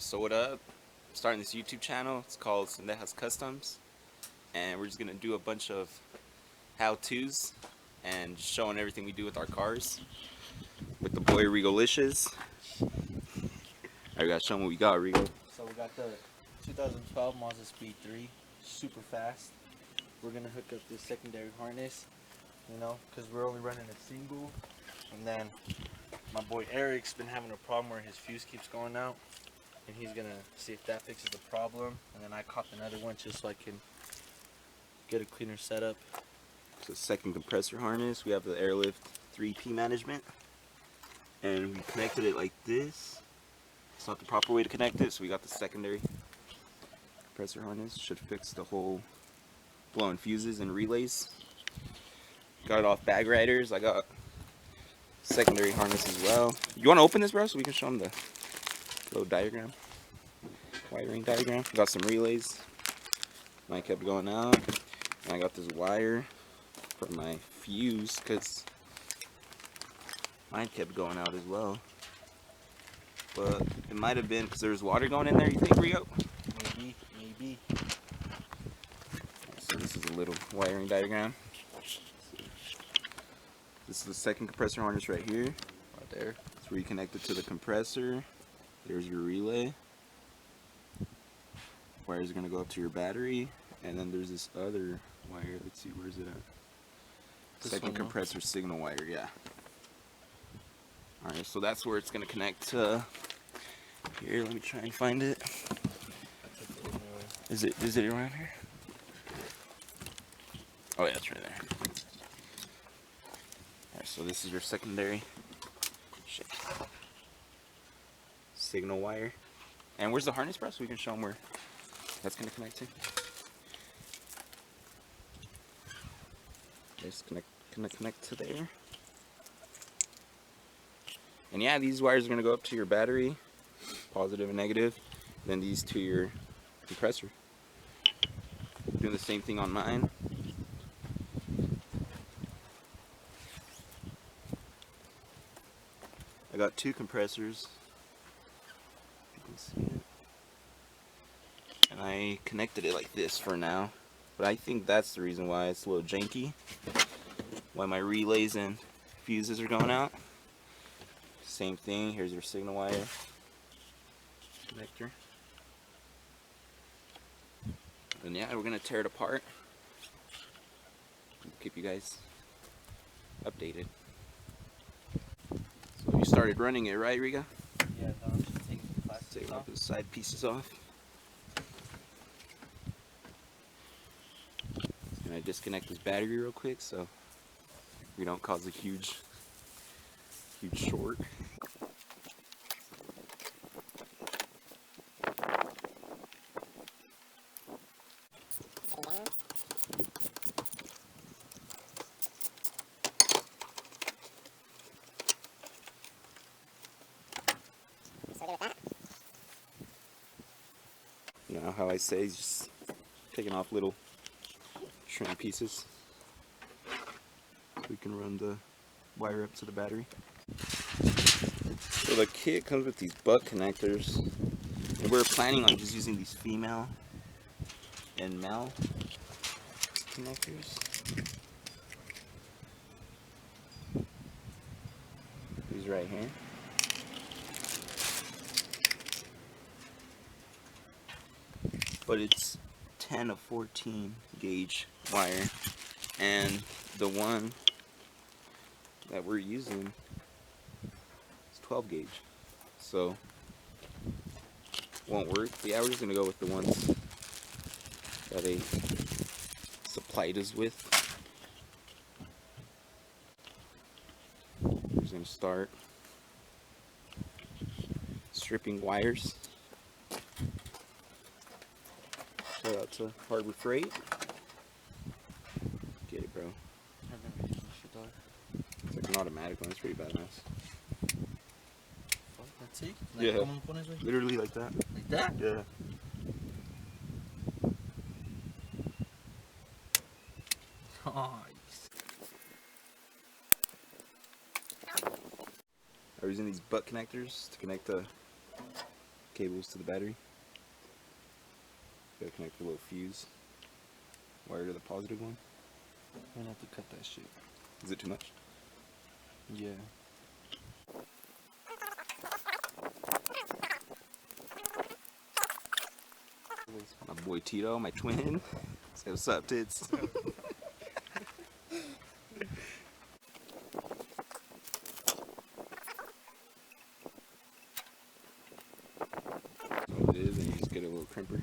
So what up? I'm starting this YouTube channel. It's called Sendejas Customs, and we're just gonna do a bunch of how-tos and showing everything we do with our cars with the boy Rigolicous. I gotta show them what we got, Rigo. So we got the 2012 Mazda Speed 3, super fast. We're gonna hook up this secondary harness, you know, because we're only running a single. And then my boy Eric's been having a problem where his fuse keeps going out, and he's gonna see if that fixes the problem. And then I caught another one just so I can get a cleaner setup. So second compressor harness, we have the airlift 3P management, and we connected it like this. It's not the proper way to connect it, so we got the secondary compressor harness. Should fix the whole blowing fuses and relays. Got it off Bag Riders. I got secondary harness as well. You want to open this, bro, so we can show them the little diagram, wiring diagram. Got some relays. Mine kept going out, and I got this wire for my fuse because mine kept going out as well. But it might have been because there was water going in there. You think, Rio? Maybe. So this is a little wiring diagram. This is the second compressor harness right here. Right there. It's where you connect it to the compressor. There's your relay. Wire is going to go up to your battery. And then there's this other wire. Let's see, where's it at? Second compressor signal wire, yeah. Alright, so that's where it's going to connect to. Here, let me try and find it. Is it around here? Oh yeah, it's right there. Alright, so this is your secondary signal wire. And where's the harness, bro? So we can show them where that's going to connect to. Just connect to there. And yeah, these wires are going to go up to your battery, positive and negative. Then these to your compressor. Doing the same thing on mine. I got two compressors. You can see it. And I connected it like this for now. But I think that's the reason why it's a little janky. Why my relays and fuses are going out. Same thing. Here's your signal wire connector. And yeah, we're gonna tear it apart. Keep you guys updated. So you started running it, right, Riga? Yeah, no, I'm just taking the plastic Taking off. all the side pieces off. And I disconnect this battery real quick so we don't cause a huge short. You know how I say, just taking off little trim pieces so we can run the wire up to the battery. So the kit comes with these butt connectors, and we're planning on just using these female and male connectors. These right here. But it's 10 of 14 gauge wire, and the one that we're using is 12 gauge, so won't work. But yeah, we're just gonna go with the ones that they supplied us with. We're just gonna start stripping wires. Shout out to Harbor Freight. Get it, bro. I've never used this shit, dog. It's like an automatic one. It's pretty badass. Fuck, that's it? Like, Yeah. ¿cómo pones, güey? Literally like that. Like that? Yeah. Nice. I'm using these butt connectors to connect the cables to the battery. Gotta connect the little fuse wire to the positive one. I'm gonna have to cut that shit. Is it too much? Yeah. My boy Tito, my twin. Say what's up, tits. That's what it is, and you just get a little crimper.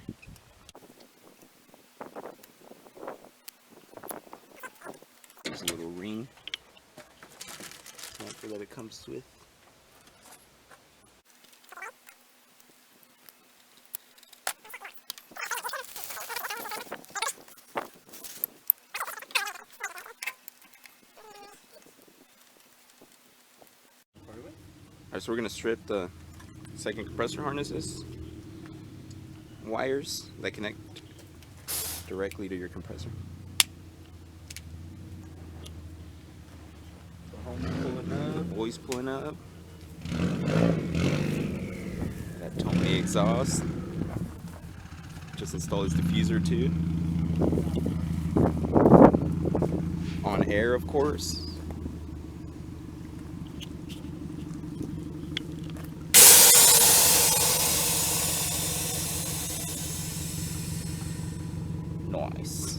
There's a little ring that it comes with. Alright, so we're going to strip the second compressor harnesses, wires that connect directly to your compressor. The boys pulling up. That Tony exhaust. Just installed his diffuser too. On air, of course. Nice.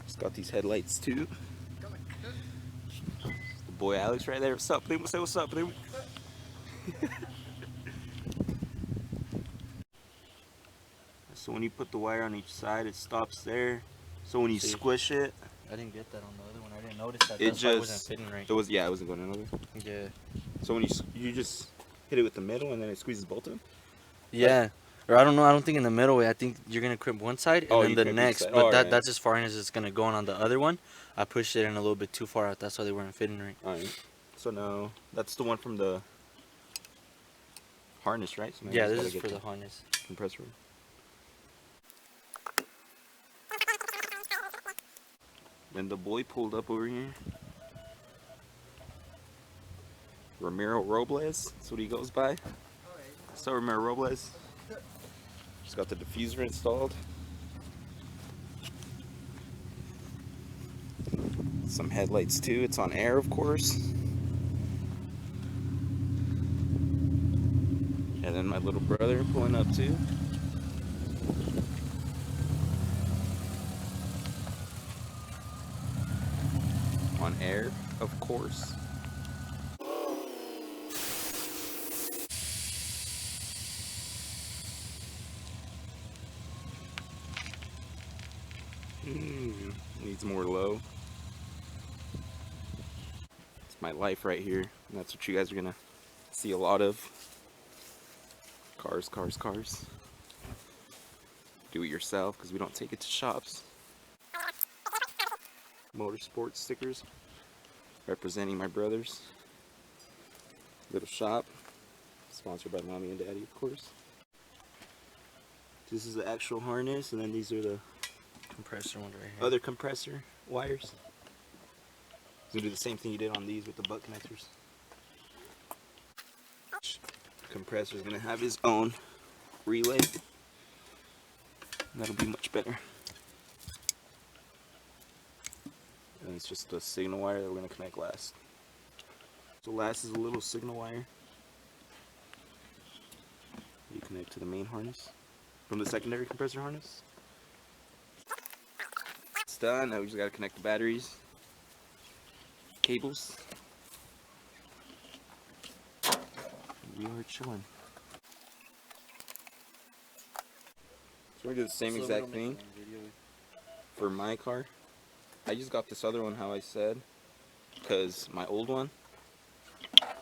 Just got these headlights too. The boy Alex right there. What's up, dude? What's up, dude? So when you put the wire on each side, it stops there. So when you squish it, I didn't get that on the other one. I didn't notice that. it That's why it just wasn't fitting right. it was it wasn't going another. Yeah. So when you just hit it with the middle and then it squeezes both of them. Yeah. Or I don't know. I don't think in the middle way. I think you're gonna crimp one side and then you the crimp each next. side. But Oh, right. that's as far in as it's gonna go on the other one. I pushed it in a little bit too far out. That's why they weren't fitting right. Alright. So now that's the one from the harness, right? So now you Yeah, just this gotta is get for the harness. compressor. Then the boy pulled up over here. Ramiro Robles, that's what he goes by. So Ramiro Robles. Just got the diffuser installed. Some headlights too. It's on air, of course. And then my little brother pulling up too. On air, of course. Needs more low. It's my life right here. And that's what you guys are gonna see a lot of. Cars, cars, cars. Do it yourself because we don't take it to shops. Motorsports stickers representing my brothers. Little shop. Sponsored by Mommy and Daddy, of course. This is the actual harness, and then these are the Compressor one right here. other compressor wires. So do the same thing you did on these with the butt connectors. Compressor is gonna have his own relay. That'll be much better. And it's just a signal wire that we're gonna connect last. So last is a little signal wire. You connect to the main harness from the secondary compressor harness. It's done. Now we just gotta connect the batteries, cables. We are chilling. So we do the same exact thing for my car. I just got this other one, how I said, because my old one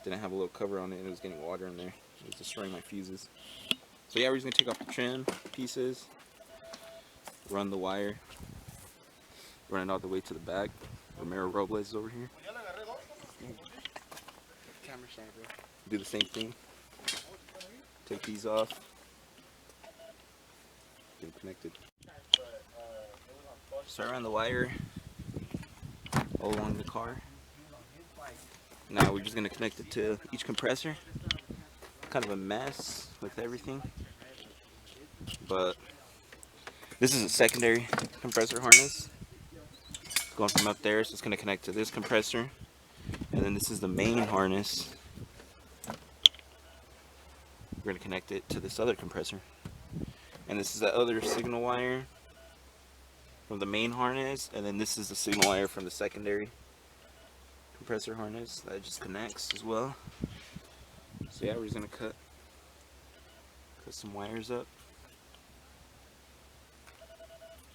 didn't have a little cover on it and it was getting water in there. It was destroying my fuses. So yeah, we're just gonna take off the trim pieces, run the wire, run it all the way to the back. Ramiro Robles is over here. Camera shy, bro. Do the same thing. Take these off. Get them connected. So I ran the wire all along the car. Now we're just gonna connect it to each compressor. Kind of a mess with everything, but this is a secondary compressor harness. It's going from up there, so it's gonna connect to this compressor, and then this is the main harness. We're gonna connect it to this other compressor, and this is the other signal wire from the main harness, and then this is the signal wire from the secondary compressor harness that just connects as well. So yeah, we're just gonna cut some wires up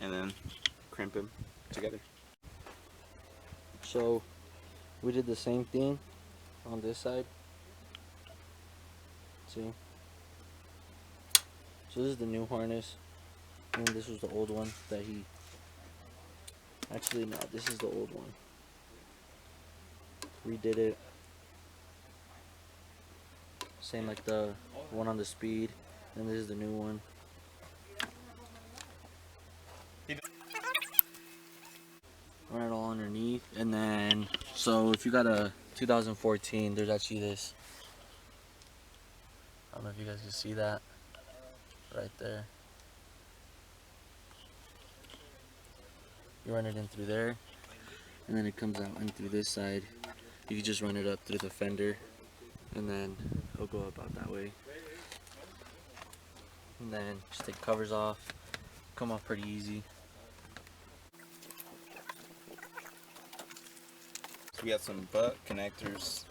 and then crimp them together. So we did the same thing on this side. See? So this is the new harness, and this was the old one that he... Actually, no, this is the old one. Redid it. Same like the one on the Speed, and this is the new one. Run it all underneath, and then so if you got a 2014, there's actually this. I don't know if you guys can see that right there. You run it in through there, and then it comes out in through this side. You can just run it up through the fender, and then it'll go about that way. And then just take covers off. Come off pretty easy. So we have some butt connectors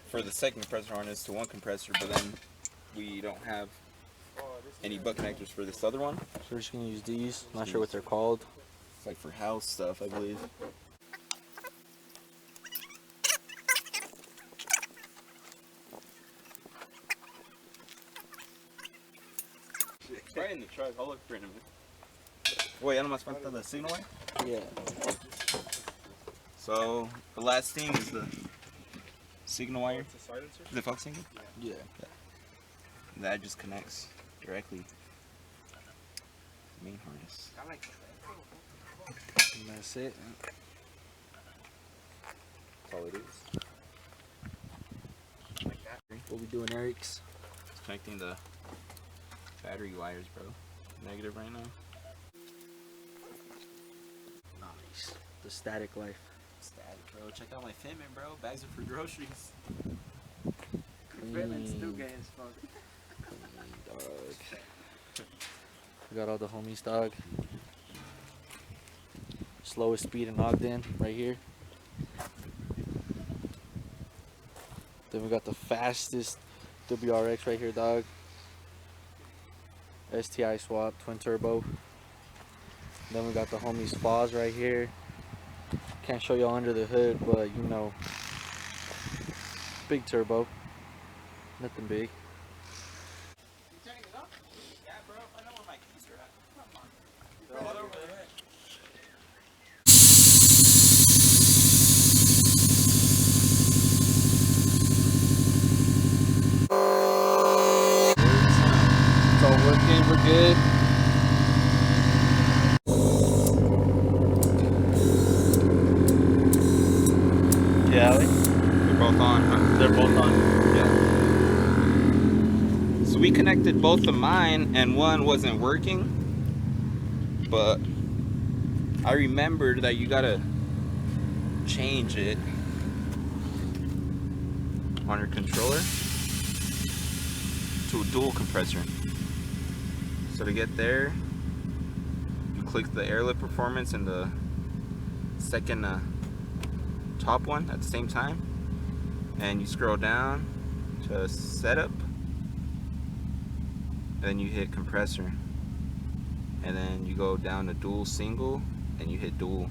for the second compressor harness to one compressor, but then we don't have any butt connectors for this other one. So we're just gonna use these. Not sure what they're called. It's like for house stuff, I believe. It's right in the truck. I'll look for it in a minute. Wait, ¿ya no más falta the signal wire? Yeah. So the last thing is the signal wire. It's a silencer? The Fox signal? Yeah. That just connects directly to the main harness. And that's it. That's all it is. What we doing, Eric's? It's connecting the battery wires, bro. Negative right now. Nice. The static life. Static, bro. Check out my Fitment, bro. Bags are for groceries. Fitment's still gay as fuck. Dog. We got all the homies, dog. Slowest speed in Ogden, right here. Then we got the fastest WRX right here, dog. STI swap, twin turbo. Then we got the homie spas right here. Can't show y'all under the hood, but you know, big turbo, nothing big. Yeah, bro. I know where my keys are at. Come on. They're over there. It's all working, we're good. Yeah, They're both on, huh? they're both on. Yeah. So we connected both of mine and one wasn't working. But I remembered that you gotta change it on your controller to a dual compressor. So to get there, you click the airlift performance and the second top one at the same time, and you scroll down to setup, and then you hit compressor, and then you go down to dual single and you hit dual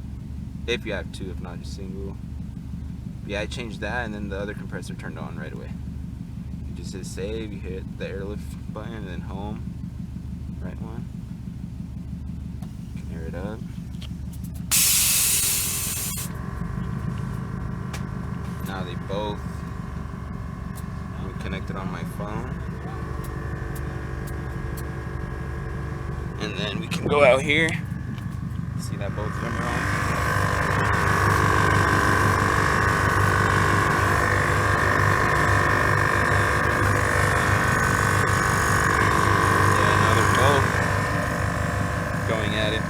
if you have two, if not just single. Yeah, I changed that, and then the other compressor turned on right away. You just hit save, you hit the airlift button, and then home, right one, you can air it up. Now they both connected on my phone, and then we can go out here. So See that both of them are on? Yeah, now they're both going at it.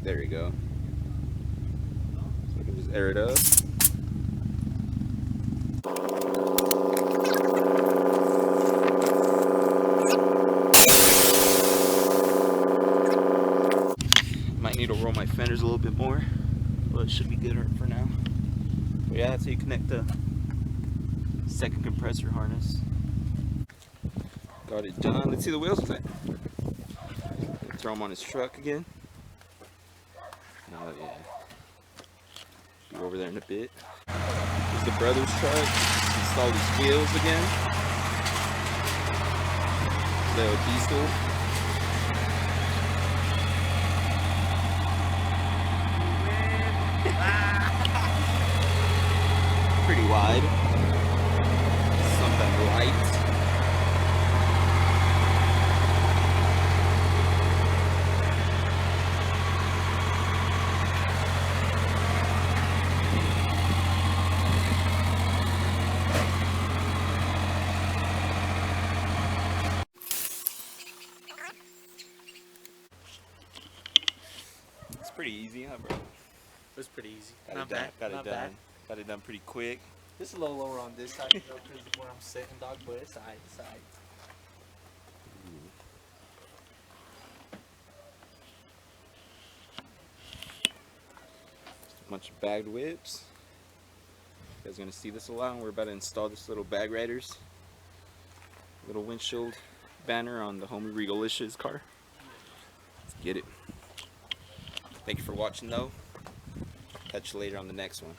There you go. So we can just air it up. Might need to roll my fenders a little bit more, but it should be good for now. But yeah, that's how you connect the second compressor harness. Got it done. Let's see the wheels with it. Throw them on his truck again. Oh yeah. Be over there in a bit. Here's the brother's truck. Install these wheels again. Little diesel. Pretty wide. Something light. It's pretty easy, huh, bro? It was pretty easy. Got Not bad. Got it Not done. bad. Got it done pretty quick. Just a little lower on this side, you know, because of where I'm sitting, dog. But it's alright. It's alright. A bunch of bagged whips. You guys gonna see this a lot. We're about to install this little bag riders, little windshield banner on the homie Rigolicous car. Let's get it. Thank you for watching though. Catch you later on the next one.